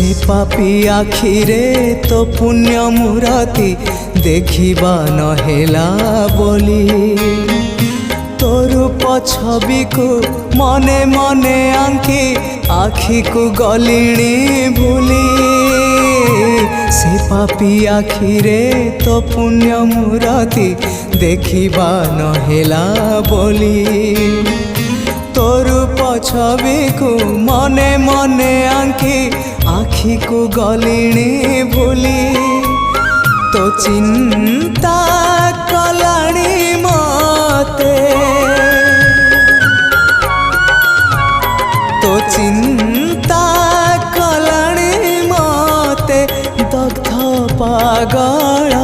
से पापी आखिरे तो पुण्य मूरति देखिबा नहेला बोली तोर छवि को मने मने आंकी आखि को गलिणी भूली से पापी आखिरे तो पुण्य मूरति देखिबा नहेला बोली तोर छवि को मने मने आंकी आखि को गलिणी भूली तो चिंता कलाणी मते तो चिंता कलाणी मते दग्ध पागल